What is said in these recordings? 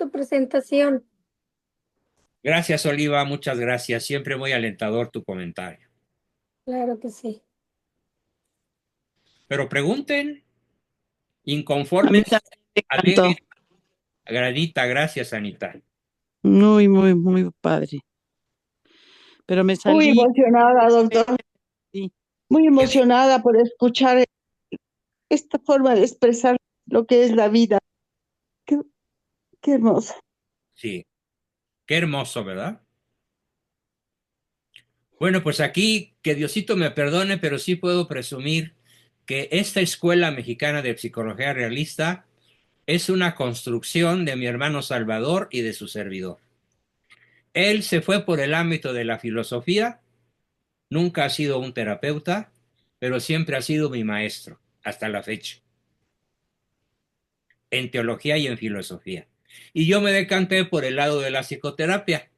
su presentación. Gracias, Oliva, muchas gracias. Siempre muy alentador tu comentario. Claro que sí. Pero pregunten, A mí inconformes, también me alegres. encantó. Granita, gracias, Anita. Muy, muy, muy padre. Pero me Muy salí. emocionada, doctor, Sí. muy ¿Qué di- emocionada por escuchar esta forma de expresar lo que es la vida. Qué, qué hermosa. Sí, qué hermoso, ¿verdad? Bueno, pues aquí, que Diosito me perdone, pero sí puedo presumir que esta Escuela Mexicana de Psicología Realista es una construcción de mi hermano Salvador y de su servidor. Él se fue por el ámbito de la filosofía, nunca ha sido un terapeuta, pero siempre ha sido mi maestro, hasta la fecha, en teología y en filosofía. Y yo me decanté por el lado de la psicoterapia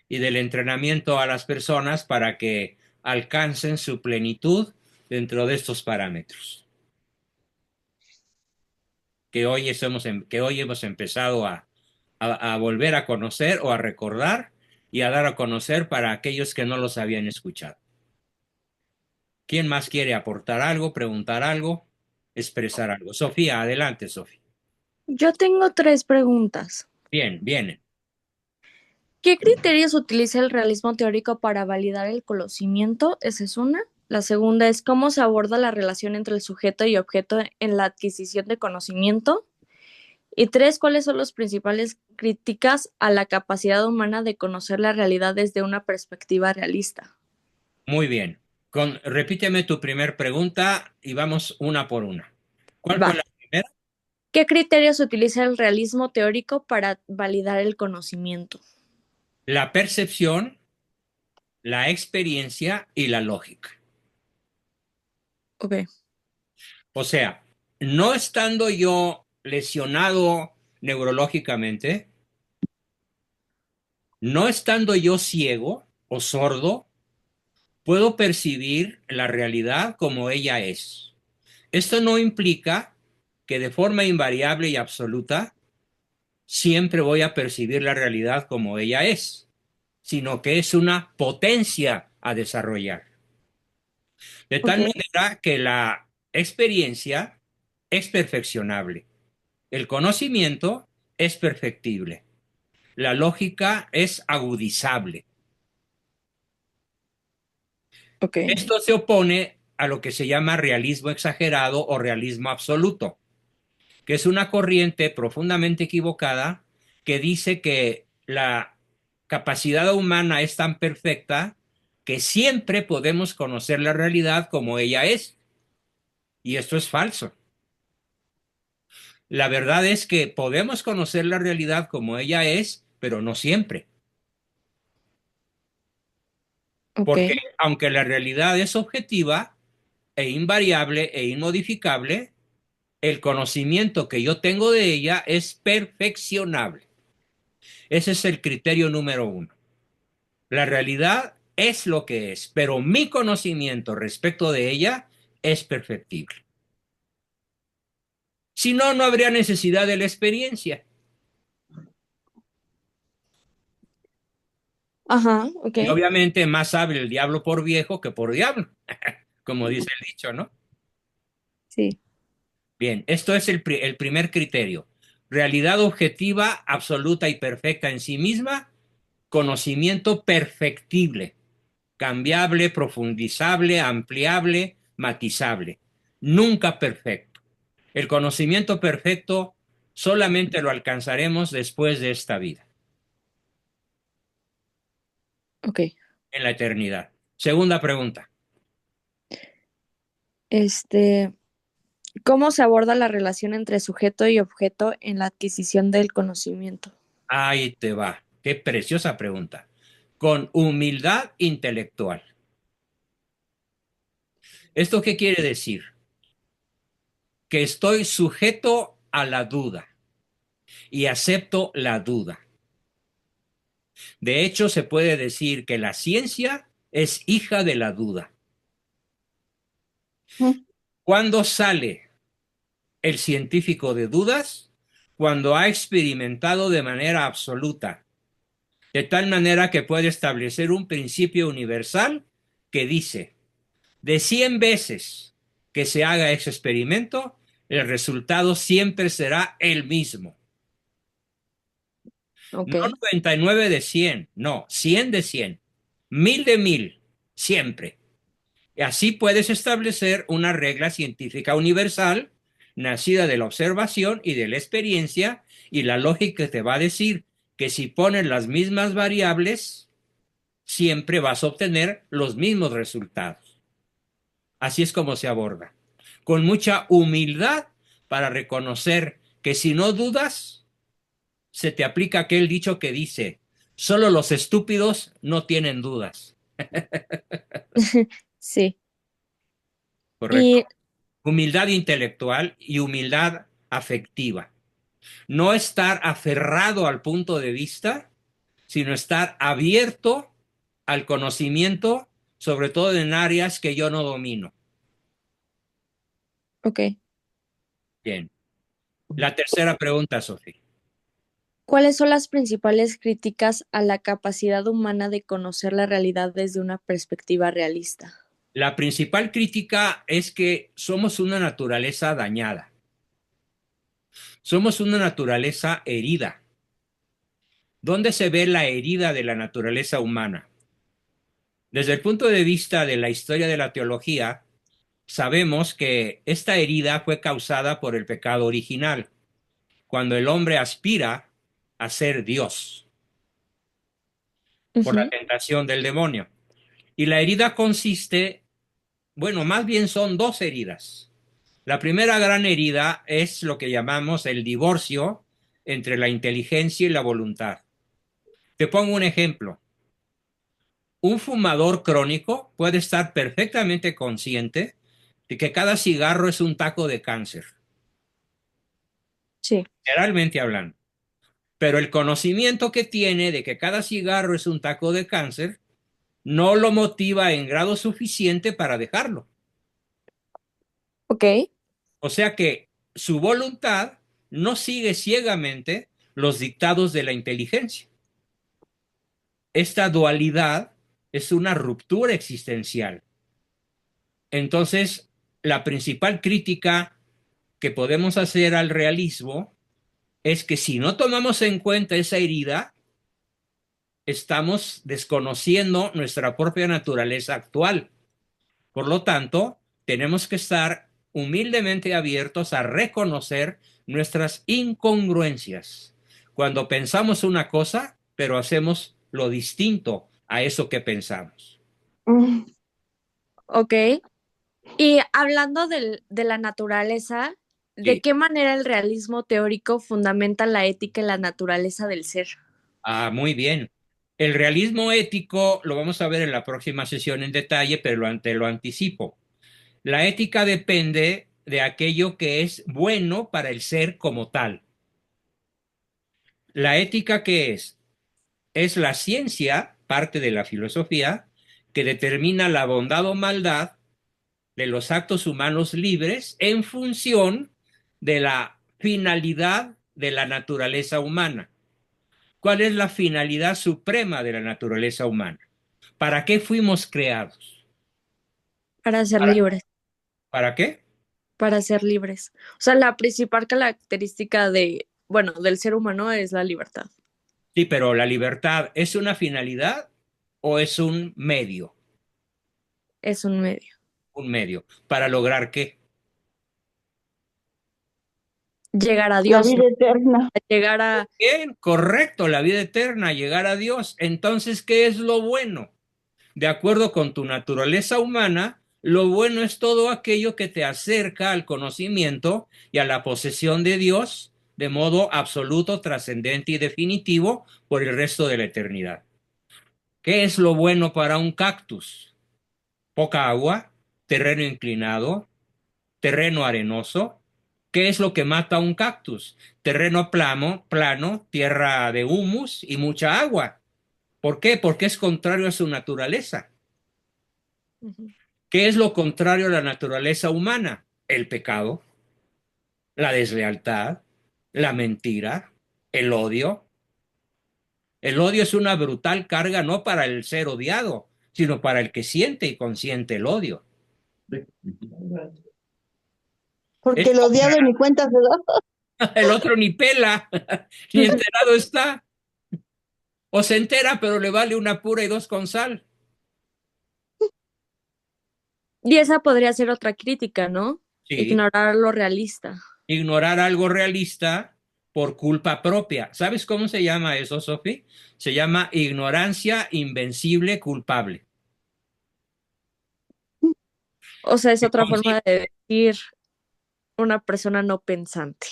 y del entrenamiento a las personas para que alcancen su plenitud dentro de estos parámetros que hoy hemos empezado a volver a conocer o a recordar y a dar a conocer para aquellos que no los habían escuchado. ¿Quién más quiere aportar algo, preguntar algo, expresar algo? Sofía, adelante, Sofía. Yo tengo tres preguntas. Bien, bien. ¿Qué criterios utiliza el realismo teórico para validar el conocimiento? Esa es una. La segunda es cómo se aborda la relación entre el sujeto y objeto en la adquisición de conocimiento. Y tres, ¿cuáles son las principales críticas a la capacidad humana de conocer la realidad desde una perspectiva realista? Muy bien. Repíteme tu primer pregunta y vamos una por una. ¿Cuál fue Va. la primera? ¿Qué criterios utiliza el realismo teórico para validar el conocimiento? La percepción, la experiencia y la lógica. Ok. O sea, no estando yo lesionado neurológicamente, no estando yo ciego o sordo, puedo percibir la realidad como ella es. Esto no implica que de forma invariable y absoluta siempre voy a percibir la realidad como ella es, sino que es una potencia a desarrollar. De Ok. tal manera que la experiencia es perfeccionable, el conocimiento es perfectible, la lógica es agudizable. Ok. Esto se opone a lo que se llama realismo exagerado o realismo absoluto, que es una corriente profundamente equivocada que dice que la capacidad humana es tan perfecta que siempre podemos conocer la realidad como ella es. Y esto es falso. La verdad es que podemos conocer la realidad como ella es, pero no siempre. Ok. Porque aunque la realidad es objetiva e invariable e inmodificable, el conocimiento que yo tengo de ella es perfeccionable. Ese es el criterio número uno. La realidad es lo que es, pero mi conocimiento respecto de ella es perfectible. Si no, no habría necesidad de la experiencia. Ajá. Ok. Y obviamente más sabe el diablo por viejo que por diablo, como dice el dicho, ¿no? Sí. Bien, esto es el primer criterio. Realidad objetiva, absoluta y perfecta en sí misma, conocimiento perfectible, cambiable, profundizable, ampliable, matizable. Nunca perfecto. El conocimiento perfecto solamente lo alcanzaremos después de esta vida, Ok. en la eternidad. Segunda pregunta. Este, ¿cómo se aborda la relación entre sujeto y objeto en la adquisición del conocimiento? Ahí te va. Qué preciosa pregunta. Con humildad intelectual. ¿Esto qué quiere decir? Que estoy sujeto a la duda y acepto la duda. De hecho, se puede decir que la ciencia es hija de la duda. Mm. ¿Cuándo sale el científico de dudas? cuando ha experimentado de manera absoluta, de tal manera que puede establecer un principio universal que dice, de 100 veces que se haga ese experimento, el resultado siempre será el mismo. Ok, No 99 de 100, no, 100 de 100, 1000 de 1000, siempre. Y así puedes establecer una regla científica universal, nacida de la observación y de la experiencia, y la lógica te va a decir que si pones las mismas variables, siempre vas a obtener los mismos resultados. Así es como se aborda. Con mucha humildad para reconocer que si no dudas, se te aplica aquel dicho que dice, solo los estúpidos no tienen dudas. sí. ¿Correcto? Y, Humildad intelectual y humildad afectiva. No estar aferrado al punto de vista, sino estar abierto al conocimiento, sobre todo en áreas que yo no domino. ok. Bien. La tercera pregunta, Sofía. ¿Cuáles son las principales críticas a la capacidad humana de conocer la realidad desde una perspectiva realista? La principal crítica es que somos una naturaleza dañada. Somos una naturaleza herida. ¿Dónde se ve la herida de la naturaleza humana? Desde el punto de vista de la historia de la teología, sabemos que esta herida fue causada por el pecado original, cuando el hombre aspira a ser Dios, por la Ujú, tentación del demonio. Y la herida consiste, bueno, más bien son dos heridas. La primera gran herida es lo que llamamos el divorcio entre la inteligencia y la voluntad. Te pongo un ejemplo. Un fumador crónico puede estar perfectamente consciente de que cada cigarro es un taco de cáncer, sí, generalmente hablando. Pero el conocimiento que tiene de que cada cigarro es un taco de cáncer no lo motiva en grado suficiente para dejarlo. ok, O sea que su voluntad no sigue ciegamente los dictados de la inteligencia. Esta dualidad es una ruptura existencial. Entonces, la principal crítica que podemos hacer al realismo es que si no tomamos en cuenta esa herida, estamos desconociendo nuestra propia naturaleza actual. Por lo tanto, tenemos que estar humildemente abiertos a reconocer nuestras incongruencias. Cuando pensamos una cosa, pero hacemos lo distinto a eso que pensamos. Mm, ok. Y hablando de la naturaleza, ¿de Sí. qué manera el realismo teórico fundamenta la ética y la naturaleza del ser? Ah, muy bien. El realismo ético lo vamos a ver en la próxima sesión en detalle, pero te lo anticipo. La ética depende de aquello que es bueno para el ser como tal. ¿La ética qué es? Es la ciencia, parte de la filosofía, que determina la bondad o maldad de los actos humanos libres en función de la finalidad de la naturaleza humana. ¿Cuál es la finalidad suprema de la naturaleza humana? ¿Para qué fuimos creados? Para ser ¿Para, libres, para qué? para ser libres. O sea, la principal característica de, bueno, del ser humano es la libertad. Sí, pero la libertad ¿es una finalidad o es un medio? Es un medio. Un medio. ¿Para lograr qué? Llegar a la Dios, ¿no? vida eterna. Llegar a, Bien, correcto, la vida eterna, llegar a Dios. Entonces, ¿qué es lo bueno? De acuerdo con tu naturaleza humana, lo bueno es todo aquello que te acerca al conocimiento y a la posesión de Dios de modo absoluto, trascendente y definitivo por el resto de la eternidad. ¿Qué es lo bueno para un cactus? Poca agua, terreno inclinado, terreno arenoso. ¿Qué es lo que mata a un cactus? Terreno plano, tierra de humus y mucha agua. ¿Por qué? Porque es contrario a su naturaleza. Ujú. ¿Qué es lo contrario a la naturaleza humana? El pecado, la deslealtad, la mentira, el odio. El odio es una brutal carga no para el ser odiado, sino para el que siente y consiente el odio. Porque Es el odiado ni cuenta se da. el otro ni pela, ni enterado está. O se entera, pero le vale una pura y dos con sal. Y esa podría ser otra crítica, ¿no? Sí, Ignorar lo realista. ignorar algo realista por culpa propia. ¿Sabes cómo se llama eso, Sofi? Se llama ignorancia invencible culpable. O sea, es Es otra como si- forma de decir una persona no pensante.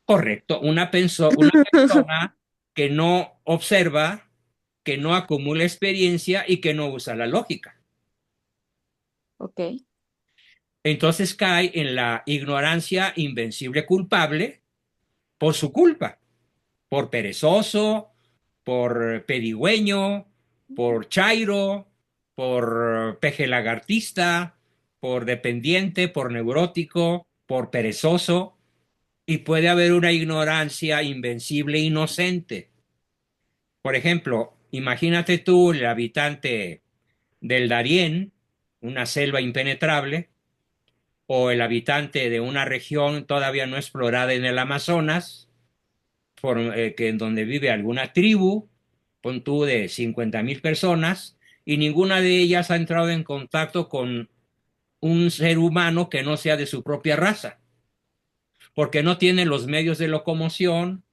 Correcto, una persona que no observa, que no acumula experiencia y que no usa la lógica. Ok. Entonces cae en la ignorancia invencible culpable por su culpa, por perezoso, por pedigüeño, por chairo, por peje lagartista, por dependiente, por neurótico, por perezoso, y puede haber una ignorancia invencible inocente. Por ejemplo, imagínate tú el habitante del Darién, una selva impenetrable, o el habitante de una región todavía no explorada en el Amazonas, que en donde vive alguna tribu, pon tú de 50,000 personas, y ninguna de ellas ha entrado en contacto con un ser humano que no sea de su propia raza, porque no tienen los medios de locomoción,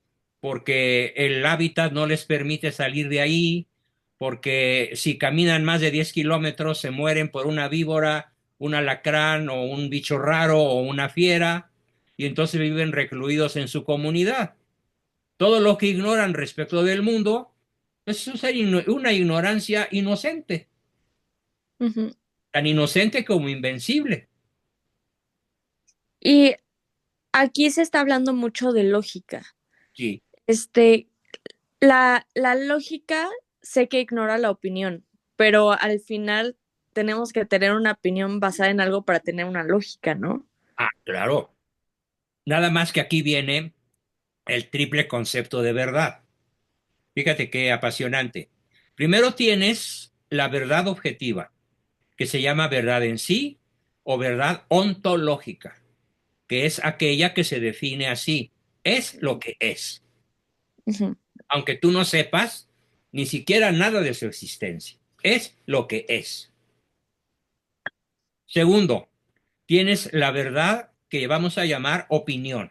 porque el hábitat no les permite salir de ahí, porque si caminan más de 10 kilómetros se mueren por una víbora, un alacrán o un bicho raro o una fiera, y entonces viven recluidos en su comunidad. Todo lo que ignoran respecto del mundo es una ignorancia inocente, Ujú. tan inocente como invencible. Y aquí se está hablando mucho de lógica. Sí, Este, la lógica sé que ignora la opinión, pero al final tenemos que tener una opinión basada en algo para tener una lógica, ¿no? claro. Nada más que aquí viene el triple concepto de verdad. Fíjate qué apasionante. Primero tienes la verdad objetiva, que se llama verdad en sí o verdad ontológica, que es aquella que se define así. Es lo que es. Ujú. Aunque tú no sepas ni siquiera nada de su existencia. Es lo que es. Segundo, tienes la verdad que vamos a llamar opinión,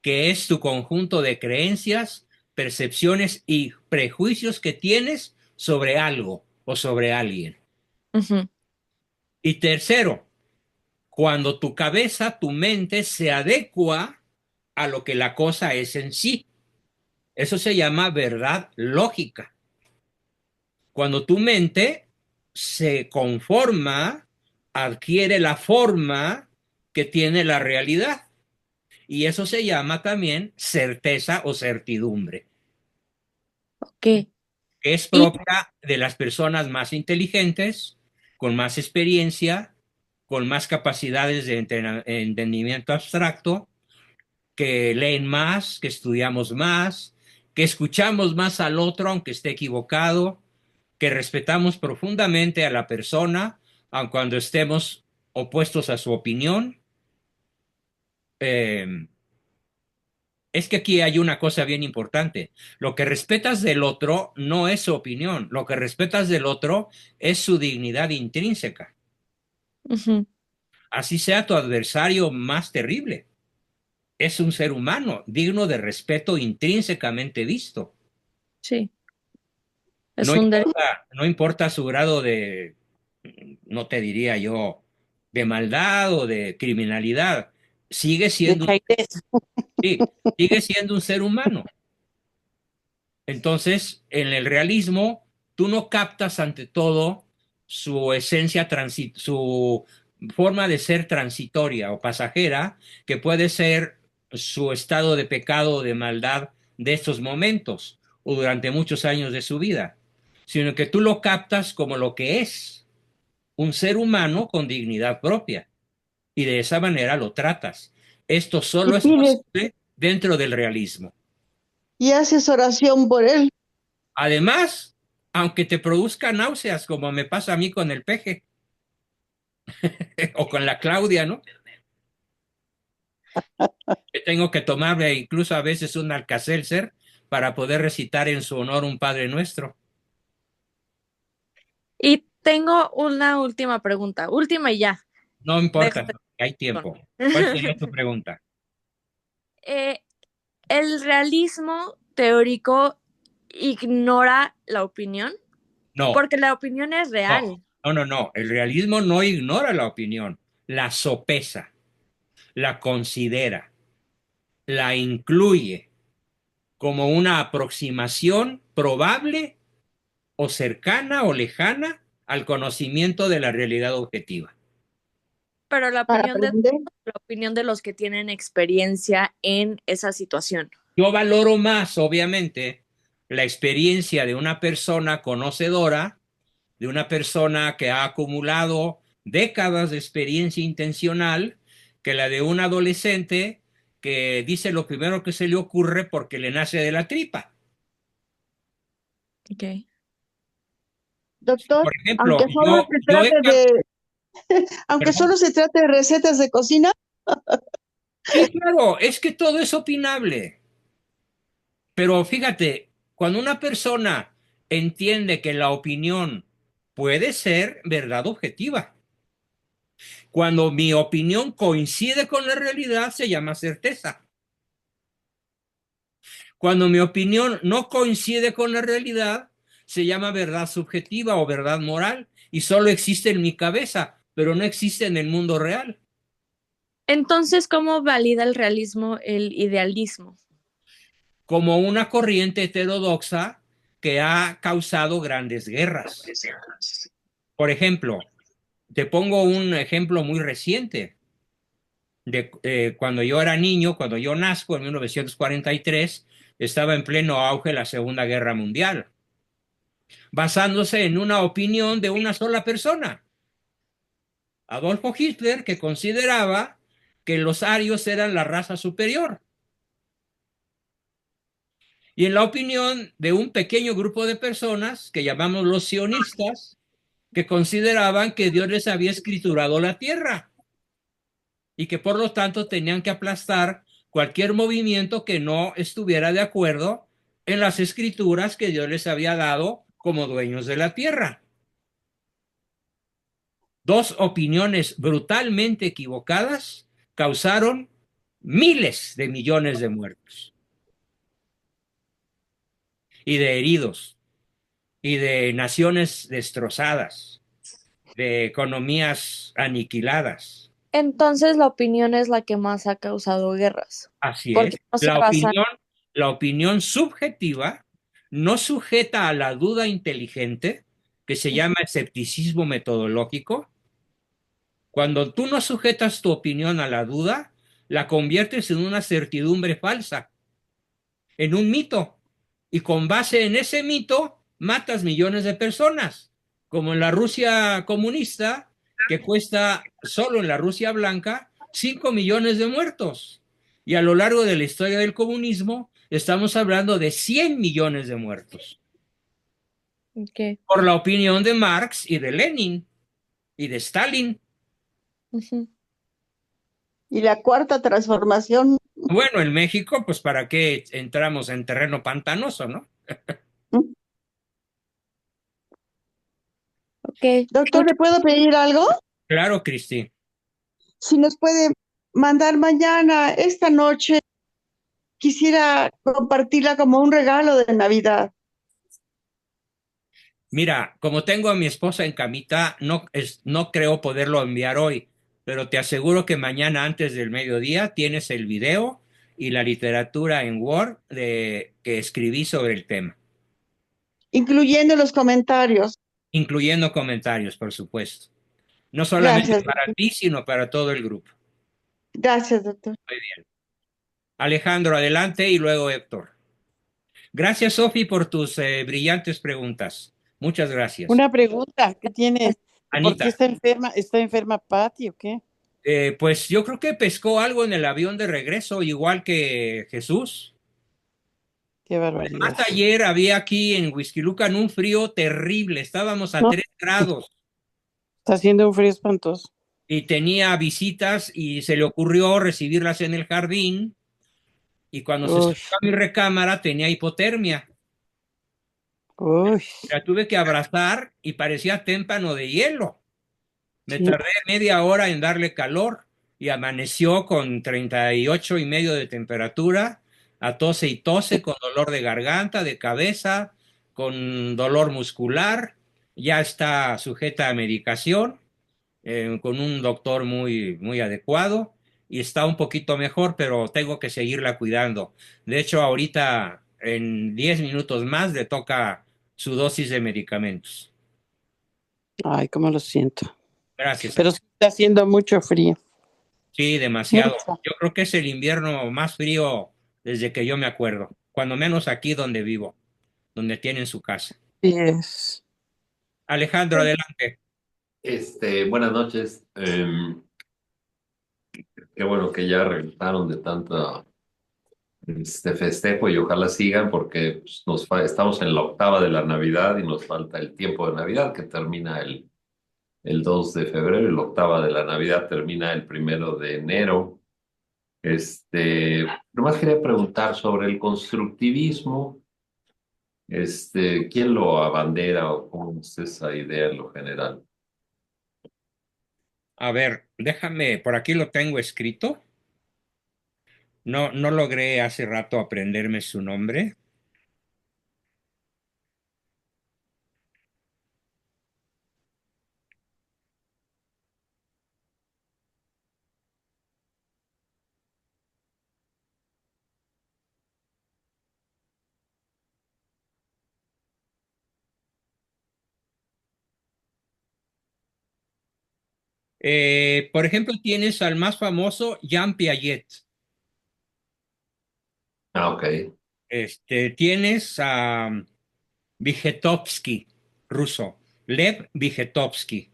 que es tu conjunto de creencias, percepciones y prejuicios que tienes sobre algo o sobre alguien. Ujú. Y tercero, cuando tu cabeza, tu mente se adecua a lo que la cosa es en sí. Eso se llama verdad lógica. Cuando tu mente se conforma, adquiere la forma que tiene la realidad. Y eso se llama también certeza o certidumbre, Ok. que es Y, propia de las personas más inteligentes, con más experiencia, con más capacidades de entendimiento abstracto, que leen más, que estudiamos más, que escuchamos más al otro aunque esté equivocado, que respetamos profundamente a la persona aun cuando estemos opuestos a su opinión. Eh, Es que aquí hay una cosa bien importante. Lo que respetas del otro no es su opinión. Lo que respetas del otro es su dignidad intrínseca. ujú, Así sea tu adversario más terrible. Es un ser humano digno de respeto intrínsecamente visto. sí, es un derecho. No importa su grado de, no te diría yo, de maldad o de criminalidad. Sigue De siendo, Chaires. sí, sigue siendo un ser humano. Entonces, en el realismo, tú no captas ante todo su esencia, su forma de ser transitoria o pasajera, que puede ser su estado de pecado o de maldad de estos momentos o durante muchos años de su vida, sino que tú lo captas como lo que es, un ser humano con dignidad propia, y de esa manera lo tratas. Esto Y solo es tienes, posible dentro del realismo. Y haces oración por él. Además, aunque te produzca náuseas, como me pasa a mí con el peje o con la Claudia, ¿no? Que tengo que tomarme incluso a veces un Alka-Seltzer para poder recitar en su honor un Padre Nuestro. Y tengo una última pregunta, última y ya. No importa, Dejo- hay tiempo. ¿Cuál sería tu pregunta? Eh, ¿El realismo teórico ignora la opinión? No, Porque la opinión es real. no. El realismo no ignora la opinión, la sopesa, la considera, la incluye como una aproximación probable o cercana o lejana al conocimiento de la realidad objetiva. Pero Para aprender. la opinión de los que tienen experiencia en esa situación. Yo valoro más, obviamente, la experiencia de una persona conocedora, de una persona que ha acumulado décadas de experiencia intencional, que la de un adolescente que dice lo primero que se le ocurre porque le nace de la tripa. Okay. Doctor, Por ejemplo, aunque solo se trate aunque perdón. solo se trate de recetas de cocina. Sí, claro, es que todo es opinable. Pero fíjate, cuando una persona entiende que la opinión puede ser verdad objetiva, cuando mi opinión coincide con la realidad, se llama certeza. Cuando mi opinión no coincide con la realidad, se llama verdad subjetiva o verdad moral, y solo existe en mi cabeza, pero no existe en el mundo real. Entonces, ¿cómo valida el realismo el idealismo? Como una corriente heterodoxa que ha causado grandes guerras. Por ejemplo, te pongo un ejemplo muy reciente. Cuando yo era niño, cuando yo nazco en 1943, estaba en pleno auge la Segunda Guerra Mundial, basándose en una opinión de una sola persona, Adolfo Hitler, que consideraba que los arios eran la raza superior. Y en la opinión de un pequeño grupo de personas que llamamos los sionistas, que consideraban que Dios les había escriturado la tierra y que por lo tanto tenían que aplastar cualquier movimiento que no estuviera de acuerdo en las escrituras que Dios les había dado como dueños de la tierra. Dos opiniones brutalmente equivocadas causaron miles de millones de muertos y de heridos y de naciones destrozadas, de economías aniquiladas. Entonces, la opinión es la que más ha causado guerras. Así Porque es. no se basa. La opinión subjetiva, no sujeta a la duda inteligente, que se llama escepticismo metodológico. Cuando tú no sujetas tu opinión a la duda, la conviertes en una certidumbre falsa, en un mito. Y con base en ese mito, matas millones de personas, como en la Rusia comunista, que cuesta solo en la Rusia blanca 5 millones de muertos. Y a lo largo de la historia del comunismo, estamos hablando de 100 millones de muertos. Okay. Por la opinión de Marx y de Lenin y de Stalin. Uh-huh. Y la cuarta transformación. Bueno, en México, pues para qué entramos en terreno pantanoso, ¿no? Okay. Doctor, ¿le puedo pedir algo? Claro, Cristi. Si nos puede mandar mañana, esta noche, quisiera compartirla como un regalo de Navidad. Mira, como tengo a mi esposa en camita, no creo poderlo enviar hoy, pero te aseguro que mañana antes del mediodía tienes el video y la literatura en Word que escribí sobre el tema, Incluyendo los comentarios. incluyendo comentarios, por supuesto. No solamente Gracias, para ti, sino para todo el grupo. gracias, doctor. Muy bien. Alejandro, adelante y luego Héctor. Gracias, Sofi, por tus brillantes preguntas. Muchas gracias. Una pregunta, ¿qué tiene? ¿Por Anita. qué está enferma? ¿Está enferma Patty o qué? Pues yo creo que pescó algo en el avión de regreso, igual que Jesús. Qué barbaridad. Hasta ayer había aquí en Huixquilucan un frío terrible, estábamos a No, 3 grados está haciendo un frío espantoso. y tenía visitas y se le ocurrió recibirlas en el jardín y cuando se Uy, acercó a mi recámara tenía hipotermia. uy, La tuve que abrazar y parecía témpano de hielo. Me sí. tardé media hora en darle calor y amaneció con 38.5 de temperatura, a tose y tose, con dolor de garganta, de cabeza, con dolor muscular. Ya está sujeta a medicación, con un doctor muy, muy adecuado y está un poquito mejor, pero tengo que seguirla cuidando. De hecho, ahorita en 10 minutos más le toca su dosis de medicamentos. Ay, cómo lo siento. Gracias. Pero sí está haciendo mucho frío. Sí, demasiado. Mucho. Yo creo que es el invierno más frío desde que yo me acuerdo, cuando menos aquí donde vivo, donde tienen su casa. Sí es. Alejandro, adelante. Buenas noches. Qué bueno que ya regresaron de tanta festejo y ojalá sigan porque pues, estamos en la octava de la Navidad y nos falta el tiempo de Navidad que termina el 2 de febrero y la octava de la Navidad termina el 1 de enero. Nomás quería preguntar sobre el constructivismo. ¿Quién lo abandera o cómo es esa idea en lo general? A ver, déjame, por aquí lo tengo escrito. No, no logré hace rato aprenderme su nombre. Por ejemplo, tienes al más famoso Jean Piaget. Ah, ok. Tienes a Vygotsky, ruso. Lev Vygotsky.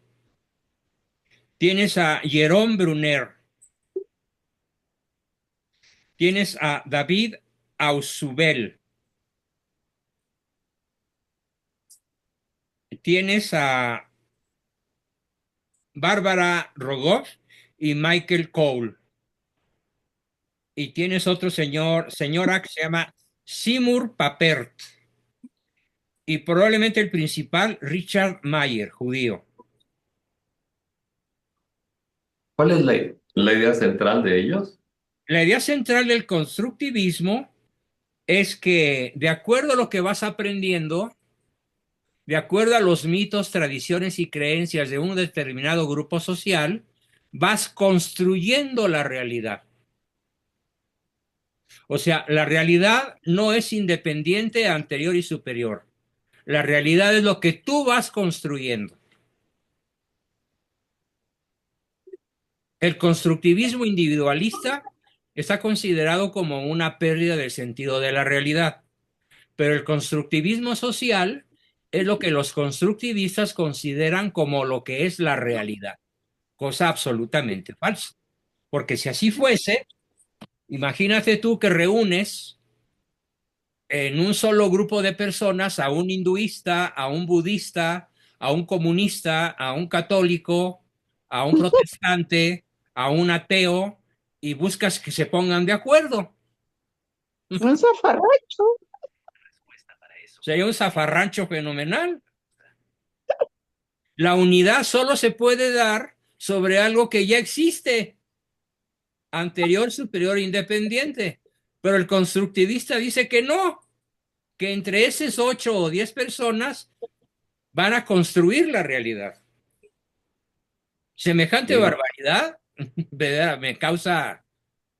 Tienes a Jerome Brunner. Tienes a David Ausubel. Tienes a Bárbara Rogoff y Michael Cole. Y tienes otro señora que se llama Seymour Papert. Y probablemente el principal, Richard Mayer, judío. ¿Cuál es la idea central de ellos? La idea central del constructivismo es que, de acuerdo a lo que vas aprendiendo, de acuerdo a los mitos, tradiciones y creencias de un determinado grupo social, vas construyendo la realidad. O sea, la realidad no es independiente, anterior y superior. La realidad es lo que tú vas construyendo. El constructivismo individualista está considerado como una pérdida del sentido de la realidad, pero el constructivismo social es lo que los constructivistas consideran como lo que es la realidad, cosa absolutamente falsa. Porque si así fuese, imagínate tú que reúnes en un solo grupo de personas a un hinduista, a un budista, a un comunista, a un católico, a un protestante, a un ateo, y buscas que se pongan de acuerdo. Un zafarrancho. Sería un zafarrancho fenomenal. La unidad solo se puede dar sobre algo que ya existe, anterior, superior, independiente. Pero el constructivista dice que no, que entre esas 8 o 10 personas van a construir la realidad. Semejante Sí. barbaridad, ¿verdad? Me causa,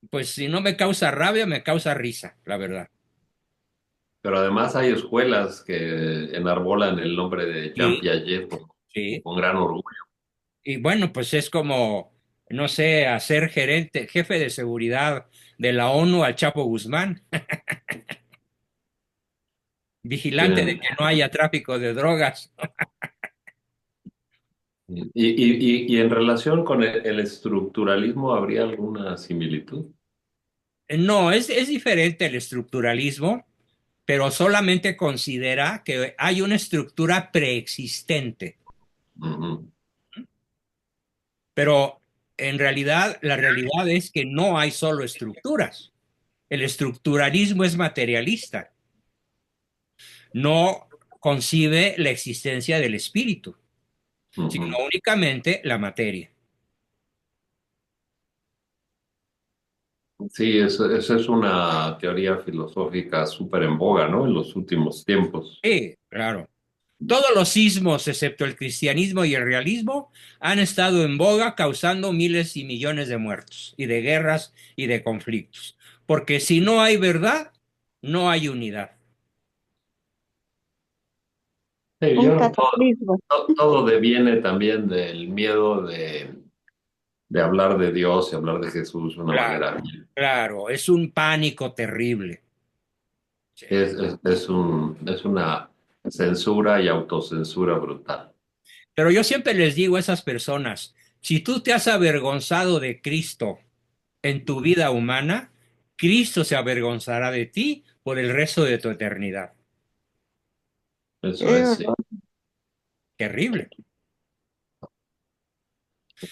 pues si no me causa rabia, me causa risa, la verdad. Pero además hay escuelas que enarbolan el nombre de Jean Sí, Piaget sí. con gran orgullo. Y bueno, pues es como, no sé, hacer jefe de seguridad de la ONU al Chapo Guzmán, vigilante de Bien. que no haya tráfico de drogas. Y en relación con el estructuralismo, ¿habría alguna similitud? No, es diferente el estructuralismo, pero solamente considera que hay una estructura preexistente. Ujú. Pero en realidad, la realidad es que no hay solo estructuras. El estructuralismo es materialista, no concibe la existencia del espíritu, sino Ujú. únicamente la materia. Sí, eso es una teoría filosófica súper en boga, ¿no? En los últimos tiempos. Sí, claro. Todos los sismos, excepto el cristianismo y el realismo, han estado en boga causando miles y millones de muertos y de guerras y de conflictos. Porque si no hay verdad, no hay unidad. Sí, Un cataclismo. todo deviene también del miedo de hablar de Dios y hablar de Jesús de una Claro, manera. claro, es un pánico terrible. Sí. Es una censura y autocensura brutal. Pero yo siempre les digo a esas personas, si tú te has avergonzado de Cristo en tu vida humana, Cristo se avergonzará de ti por el resto de tu eternidad. Eso Qué es, sí. horror. Terrible.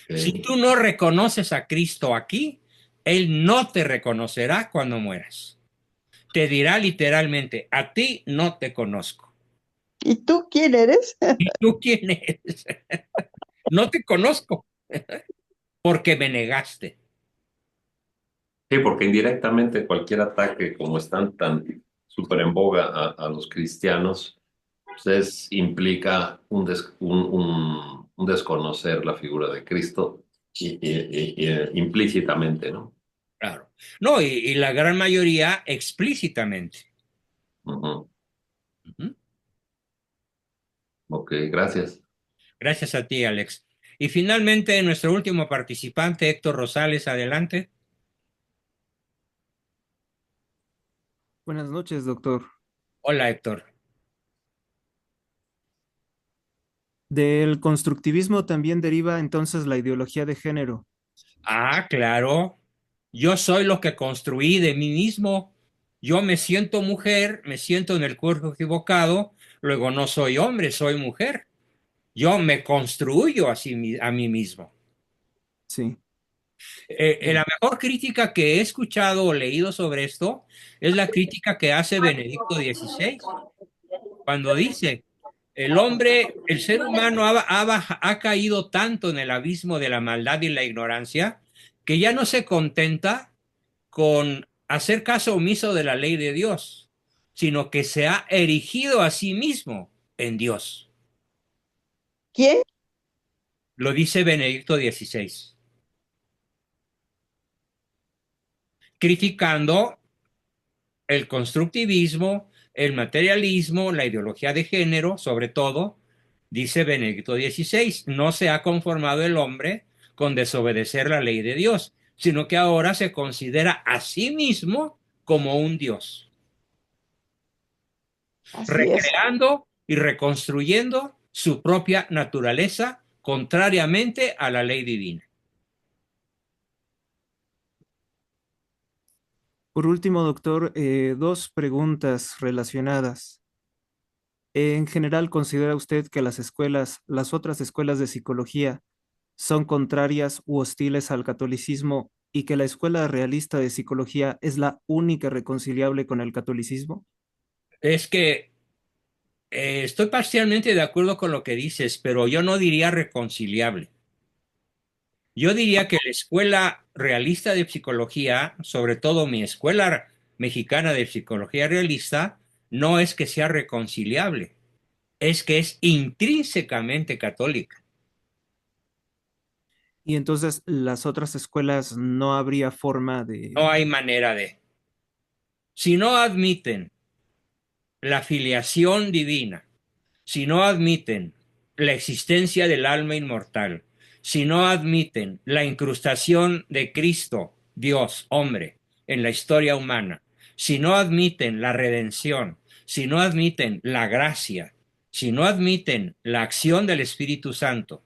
Si Ok. tú no reconoces a Cristo aquí, Él no te reconocerá cuando mueras. Te dirá literalmente, a ti no te conozco. ¿Y tú quién eres? ¿Y tú quién eres? No te conozco porque me negaste. Sí, porque indirectamente cualquier ataque, como están tan súper en boga a los cristianos, pues implica un desconocer la figura de Cristo implícitamente, ¿no? Claro. No, y la gran mayoría explícitamente. Ujú. Ujú. Ok, gracias. Gracias a ti, Alex. Y finalmente, nuestro último participante, Héctor Rosales, adelante. Buenas noches, doctor. Hola, Héctor. Del constructivismo también deriva entonces la ideología de género. Ah, claro. Yo soy lo que construí de mí mismo. Yo me siento mujer, me siento en el cuerpo equivocado, luego no soy hombre, soy mujer. Yo me construyo a mí mismo. Sí. La mejor crítica que he escuchado o leído sobre esto es la crítica que hace Benedicto XVI, cuando dice, el hombre, el ser humano ha caído tanto en el abismo de la maldad y la ignorancia que ya no se contenta con hacer caso omiso de la ley de Dios, sino que se ha erigido a sí mismo en Dios. ¿Quién? Lo dice Benedicto XVI, criticando el constructivismo, el materialismo, la ideología de género, sobre todo, dice Benedicto XVI, no se ha conformado el hombre con desobedecer la ley de Dios, sino que ahora se considera a sí mismo como un Dios, Así es. recreando y reconstruyendo su propia naturaleza contrariamente a la ley divina. Por último, doctor, dos preguntas relacionadas. En general, ¿considera usted que las escuelas, las otras escuelas de psicología, son contrarias u hostiles al catolicismo y que la escuela realista de psicología es la única reconciliable con el catolicismo? Es que estoy parcialmente de acuerdo con lo que dices, pero yo no diría reconciliable. Yo diría que la escuela realista de psicología, sobre todo mi escuela mexicana de psicología realista, no es que sea reconciliable, es que es intrínsecamente católica. Y entonces las otras escuelas no habría forma No de... hay manera de. Si no admiten la filiación divina, si no admiten la existencia del alma inmortal, si no admiten la incrustación de Cristo, Dios, hombre, en la historia humana, si no admiten la redención, si no admiten la gracia, si no admiten la acción del Espíritu Santo,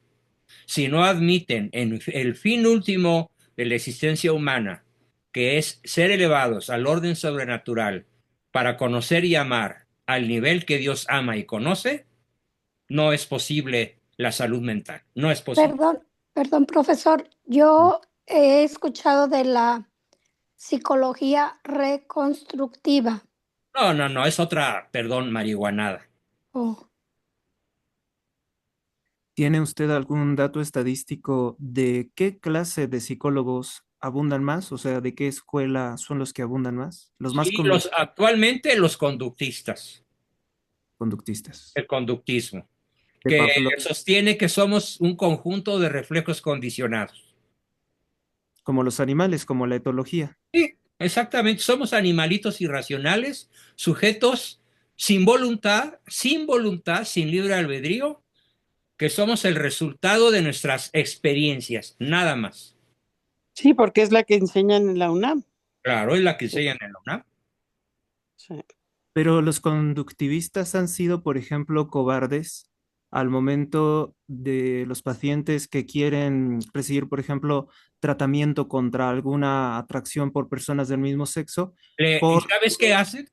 si no admiten en el fin último de la existencia humana, que es ser elevados al orden sobrenatural para conocer y amar al nivel que Dios ama y conoce, no es posible la salud mental. No es posible. Perdón, profesor. Yo he escuchado de la psicología reconstructiva. No, es otra, perdón, marihuanada. Oh, ¿Tiene usted algún dato estadístico de qué clase de psicólogos abundan más? O sea, ¿de qué escuela son los que abundan más? Los más Sí, actualmente los conductistas, conductistas. el conductismo, De que Pablo, sostiene que somos un conjunto de reflejos condicionados. como los animales, como la etología. Sí, exactamente, somos animalitos irracionales, sujetos sin voluntad, sin libre albedrío, que somos el resultado de nuestras experiencias, nada más. Sí, porque es la que enseñan en la UNAM. Claro, es la que enseñan en la UNAM. Sí. Pero los conductivistas han sido, por ejemplo, cobardes al momento de los pacientes que quieren recibir, por ejemplo, tratamiento contra alguna atracción por personas del mismo sexo, ¿Y sabes qué hacen?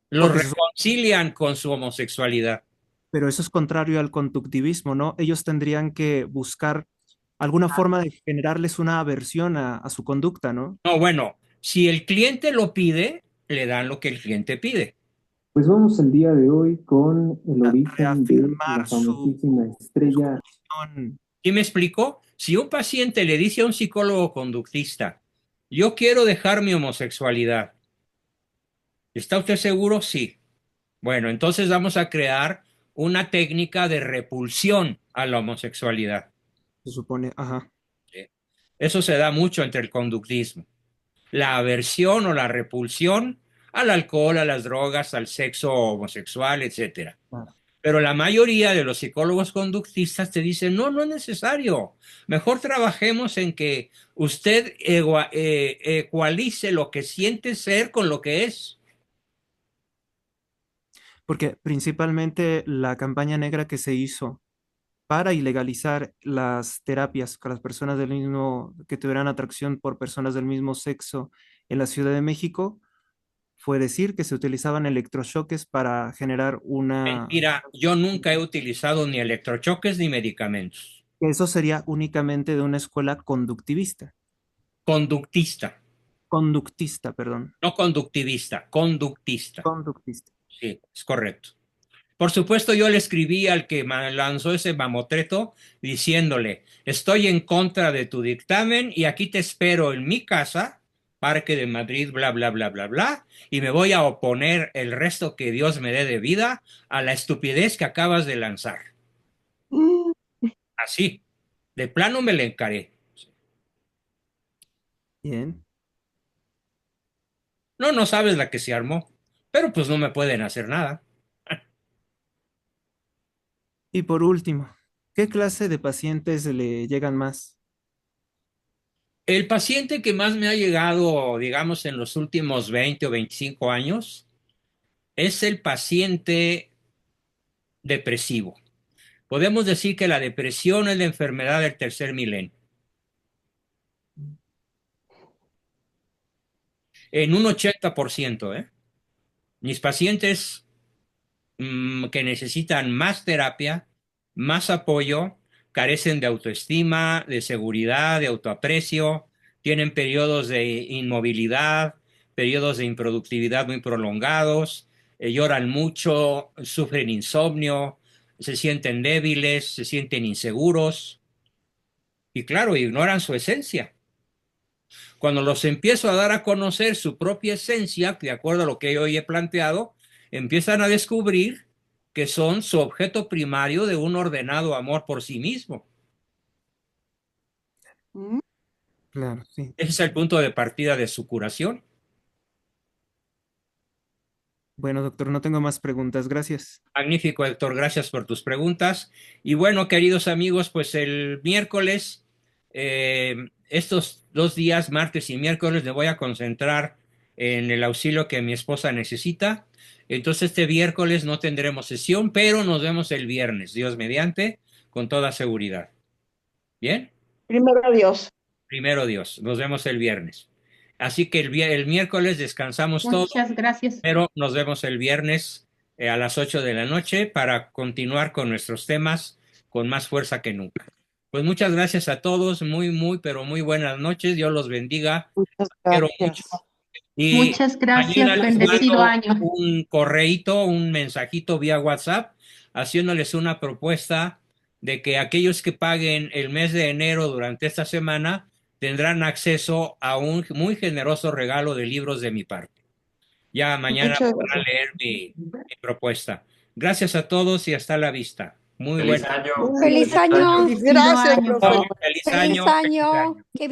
Los porque reconcilian con su homosexualidad. pero eso es contrario al conductivismo, ¿no? Ellos tendrían que buscar alguna forma de generarles una aversión a su conducta, ¿no? No, bueno, si el cliente lo pide, le dan lo que el cliente pide. Pues vamos el día de hoy con el origen de la Reafirmar famosísima su estrella. condición. ¿Sí me explico? Si un paciente le dice a un psicólogo conductista, yo quiero dejar mi homosexualidad, ¿está usted seguro? Sí. Bueno, entonces vamos a crear una técnica de repulsión a la homosexualidad. Se supone, ajá. ¿Sí? Eso se da mucho entre el conductismo. La aversión o la repulsión al alcohol, a las drogas, al sexo homosexual, etcétera. Claro. Pero la mayoría de los psicólogos conductistas te dicen, no, no es necesario. Mejor trabajemos en que usted ecualice lo que siente ser con lo que es. Porque principalmente la campaña negra que se hizo para ilegalizar las terapias con las personas del mismo, que tuvieran atracción por personas del mismo sexo en la Ciudad de México, fue decir que se utilizaban electrochoques para generar una... Mentira, yo nunca he utilizado ni electrochoques ni medicamentos. que eso sería únicamente de una escuela conductivista, Conductista, conductista, perdón, no conductivista, conductista. conductista. Sí, es correcto. Por supuesto, yo le escribí al que lanzó ese mamotreto diciéndole, estoy en contra de tu dictamen y aquí te espero en mi casa, Parque de Madrid, bla, bla, bla, bla, bla, y me voy a oponer el resto que Dios me dé de vida a la estupidez que acabas de lanzar. Mm, Así, de plano me le encaré. Bien. No, no sabes la que se armó, pero pues no me pueden hacer nada. Y por último, ¿qué clase de pacientes le llegan más? El paciente que más me ha llegado, digamos, en los últimos 20 o 25 años, es el paciente depresivo. Podemos decir que la depresión es la enfermedad del tercer milenio. En un 80%, ¿eh? Mis pacientes que necesitan más terapia, más apoyo, carecen de autoestima, de seguridad, de autoaprecio, tienen periodos de inmovilidad, periodos de improductividad muy prolongados, lloran mucho, sufren insomnio, se sienten débiles, se sienten inseguros y claro, ignoran su esencia. Cuando los empiezo a dar a conocer su propia esencia, de acuerdo a lo que yo hoy he planteado, empiezan a descubrir que son su objeto primario de un ordenado amor por sí mismo. mm. Claro, sí. Ese es el punto de partida de su curación. Bueno, doctor, no tengo más preguntas. Gracias. Magnífico, Héctor, gracias por tus preguntas. Y bueno, queridos amigos, pues el miércoles, estos 2 días, martes y miércoles, me voy a concentrar en el auxilio que mi esposa necesita. Entonces, este miércoles no tendremos sesión, pero nos vemos el viernes, Dios mediante, con toda seguridad. ¿Bien? Primero Dios. Primero Dios. Nos vemos el viernes. Así que el miércoles descansamos todos, Muchas gracias. pero nos vemos el viernes a las 8 de la noche para continuar con nuestros temas con más fuerza que nunca. Pues muchas gracias a todos, pero muy buenas noches. Dios los bendiga. Muchas Quiero gracias. mucho. Y Muchas gracias. mañana les Bendecido mando año. un correíto, un mensajito vía WhatsApp, haciéndoles una propuesta de que aquellos que paguen el mes de enero durante esta semana tendrán acceso a un muy generoso regalo de libros de mi parte. Ya mañana Muchas podrán gracias. leer mi propuesta. Gracias a todos y hasta la vista. Muy Feliz buena. año. Feliz año. Bendecido Gracias, año. profe. Feliz Feliz año. Feliz año. año. Que